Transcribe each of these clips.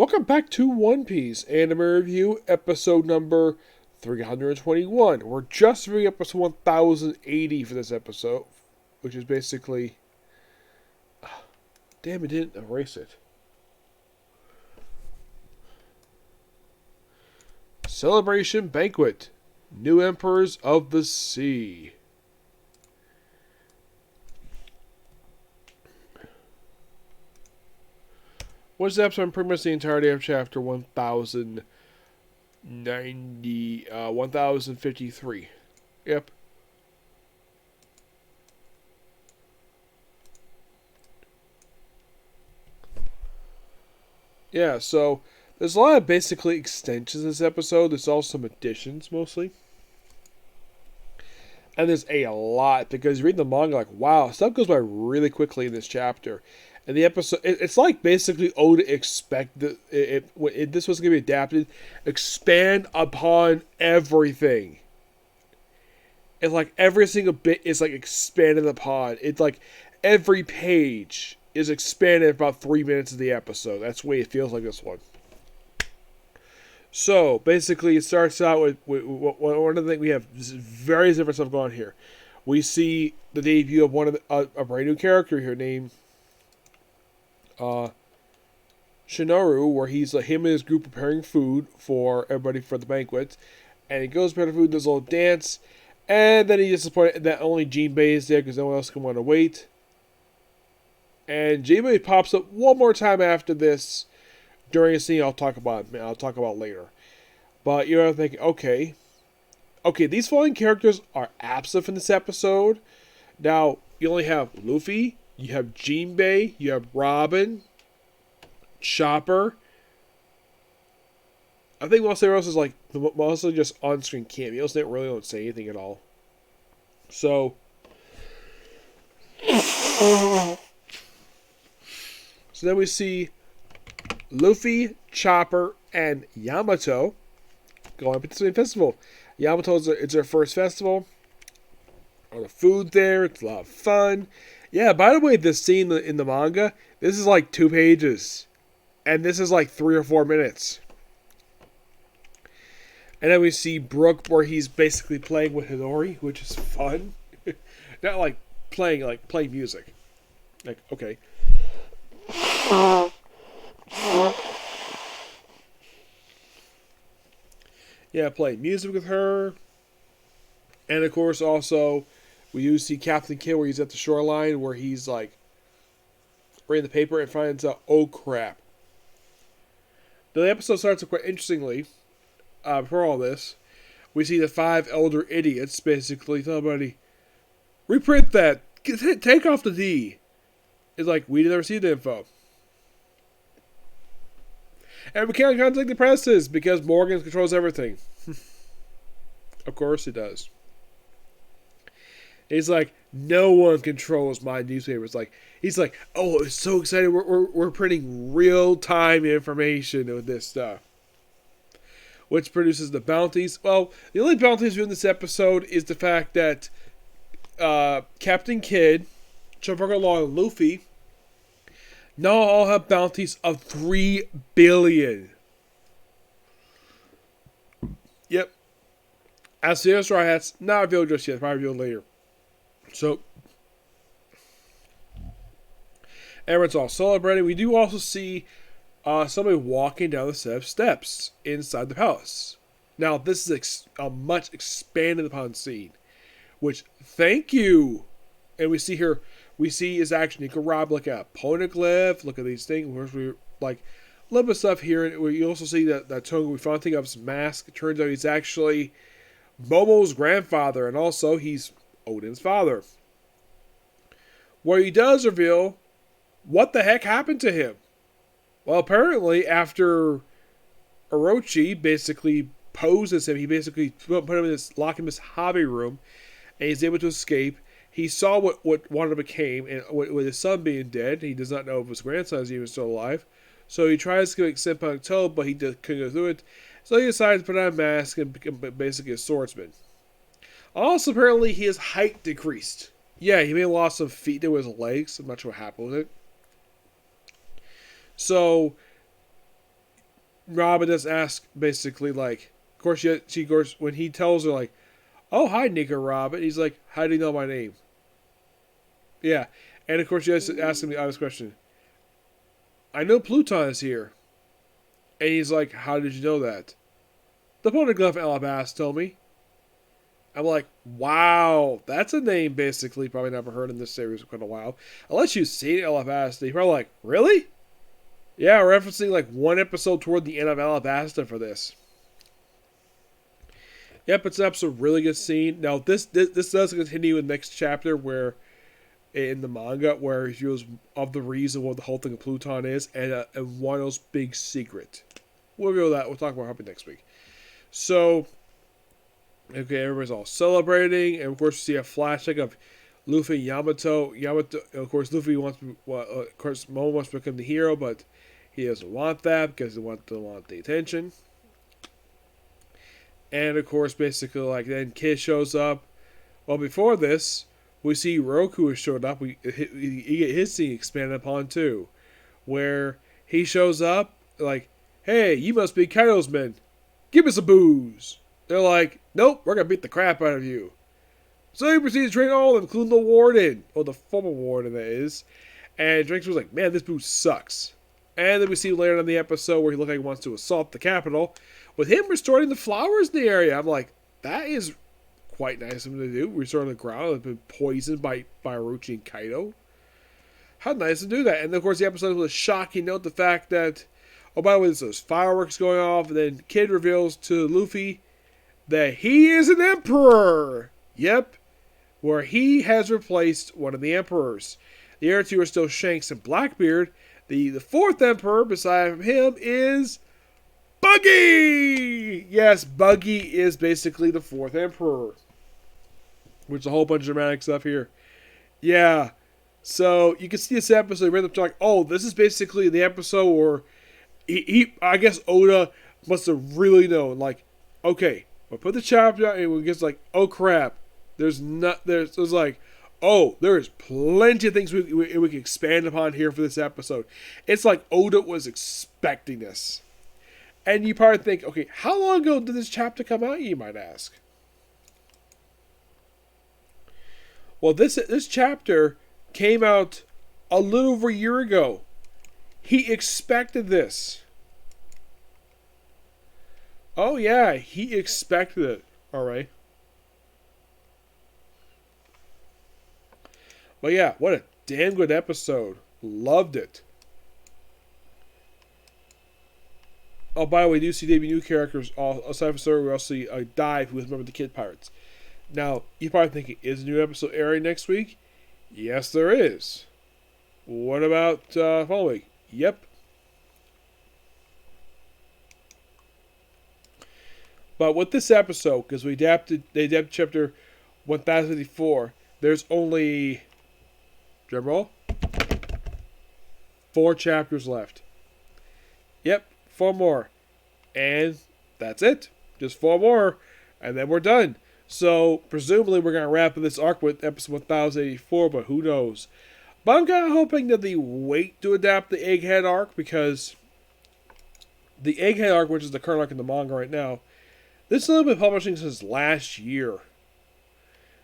Welcome back to One Piece Anime Review, episode number 321. We're just reviewing episode 1080 for this episode, which is basically... Damn, it didn't erase it. Celebration Banquet. New Emperors of the Sea. What's the episode? Pretty much the entirety of chapter 1053. Yep. Yeah, so there's a lot of basically extensions in this episode. There's also some additions mostly. And there's a lot because you read the manga like, wow, stuff goes by really quickly in this chapter. And the episode, it's like basically Oda expect that if this was going to be adapted, expand upon everything. And like every single bit is like expanded upon. It's like every page is expanded about 3 minutes of the episode. That's the way it feels like this one. So basically, it starts out with one of the things we have various different stuff going on here. We see the debut of a brand new character here named Shinoru, where he's him and his group preparing food for everybody for the banquet, and he goes prepare food, does a little dance, and then he's disappointed that only Jinbei is there because no one else can want to wait. And Jinbei pops up one more time after this during a scene I'll talk about later. But you're thinking, okay, these following characters are absent from this episode. Now you only have Luffy, you have Jinbei, you have Robin, Chopper. I think most everyone else is like mostly just on-screen cameos. They really don't say anything at all. So then we see Luffy, Chopper, and Yamato going up to the festival. Yamato it's their first festival. All the food there, it's a lot of fun. Yeah, by the way, this scene in the manga, this is like 2 pages. And this is like 3 or 4 minutes. And then we see Brook where he's basically playing with Hinori, which is fun. Not like playing music. Like, okay. Yeah, playing music with her. And of course also we do see Captain Kidd where he's at the shoreline where he's like reading the paper and finds out, oh crap. The episode starts quite interestingly. Before all this, we see the 5 elder idiots basically tell everybody, reprint that, take off the D. It's like, we never see the info. And we can't contact the presses because Morgan controls everything. Of course he does. He's like, no one controls my newspapers. He's like, oh, it's so excited. We're printing real-time information with this stuff. Which produces the bounties. Well, the only bounties in this episode is the fact that Captain Kidd, Trafalgar Law, and Luffy now all have bounties of 3 billion. Yep. As the Straw Hats, not revealed just yet. Probably revealed later. So, everyone's all celebrating. We do also see somebody walking down the set of steps inside the palace. Now, this is a much expanded upon scene, which, thank you. And we see is actually, you can rob like a poneglyph, look at these things, where we like a little bit of stuff here. And you also see that Tonga, we found thing of his mask. It turns out he's actually Momo's grandfather, and also he's Odin's father. Where he does reveal what the heck happened to him. Well, apparently, after Orochi basically poses him, he basically put him in this, lock him in this hobby room, and he's able to escape. He saw what Wanda became, and with his son being dead, he does not know if his grandson is even still alive. So he tries to get Senpai Toe, but he couldn't go through it. So he decides to put on a mask and become basically a swordsman. Also, apparently, his height decreased. Yeah, he may have lost some feet to his legs. I'm not sure what happened with it. So, Robin does ask basically like, of course she of course when he tells her like, oh hi Nick or Robin, he's like, how do you know my name? Yeah, and of course she asks him the obvious question. I know Pluton is here, and he's like, how did you know that? The Poneglyph Alabasta told me. I'm like, wow, that's a name basically probably never heard in this series for quite a while. Unless you've seen Alabasta, you're probably like, really? Yeah, referencing like one episode toward the end of Alabasta for this. Yep, it's an absolute really good scene. Now this does continue in the next chapter where in the manga where he was of the reason what the whole thing of Pluton is and one of those big secret. We'll go that. We'll talk about Harpy next week. So, okay, everybody's all celebrating, and of course we see a flashback of Luffy, Yamato. Of course, Luffy wants, of course, Momo wants to become the hero, but he doesn't want that because he wants the attention. And of course, basically, like then Kid shows up. Well, before this, we see Roku has showed up. He get his scene expanded upon too, where he shows up like, "Hey, you must be Kaido's men. Give me some booze." They're like, "Nope, we're gonna beat the crap out of you." So he proceeds to train all of them, including the warden, or the former warden that is. And Drinks was like, "Man, this booze sucks." And then we see later in the episode where he looks like he wants to assault the capital, with him restoring the flowers in the area. I'm like, that is quite nice of him to do. Restoring the ground that's been poisoned by Orochi and Kaido. How nice to do that. And of course the episode was a shocking note the fact that, oh by the way, there's those fireworks going off, and then Kid reveals to Luffy that he is an emperor. Yep. Where he has replaced one of the emperors. The other two are still Shanks and Blackbeard. The fourth emperor beside him is Buggy! Yes, Buggy is basically the fourth emperor. Which is a whole bunch of dramatic stuff here. Yeah. So, you can see this episode, you're like, oh, this is basically the episode where I guess Oda must have really known, like, okay, we'll put the chapter out and it gets like, oh crap. There's like, oh, there's plenty of things we can expand upon here for this episode. It's like Oda was expecting this. And you probably think, okay, how long ago did this chapter come out, you might ask? Well, this chapter came out a little over a year ago. He expected this. Oh, yeah, he expected it. All right. But yeah, what a damn good episode. Loved it. Oh, by the way, we do see debut new characters. Aside from Story, we also see Dive, who is a member of the Kid Pirates. Now, you're probably thinking, is a new episode airing next week? Yes, there is. What about following week? Yep. But with this episode, because they adapted chapter 1054, there's only, drum roll, 4 chapters left. Yep, 4 more. And that's it. Just 4 more, and then we're done. So, presumably, we're going to wrap up this arc with episode 1084, but who knows. But I'm kind of hoping that they wait to adapt the Egghead arc, because the Egghead arc, which is the current arc in the manga right now, this has been publishing since last year.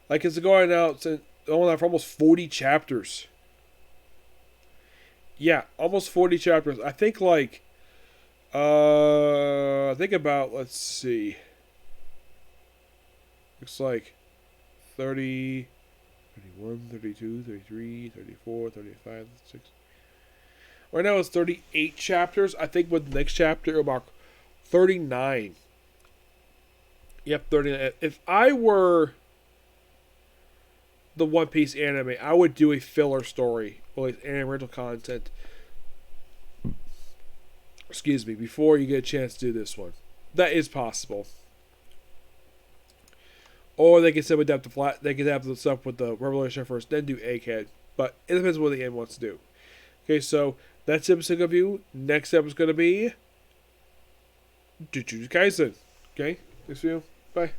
Like, it's going out for almost 40 chapters. Yeah, almost 40 chapters. I think, like, about, let's see. Looks like 30, 31, 32, 33, 34, 35, 36. Right now it's 38 chapters. I think with the next chapter it'll mark 39. Yep, 39. If I were the One Piece anime, I would do a filler story, or like anime rental content. Excuse me, before you get a chance to do this one. That is possible. Or they can simply adapt the stuff with the Revelation first, then do Egghead. But it depends what the end wants to do. Okay, so that's episode of you. Next episode is going to be Jujutsu Kaisen. Okay, thanks for you. Bye.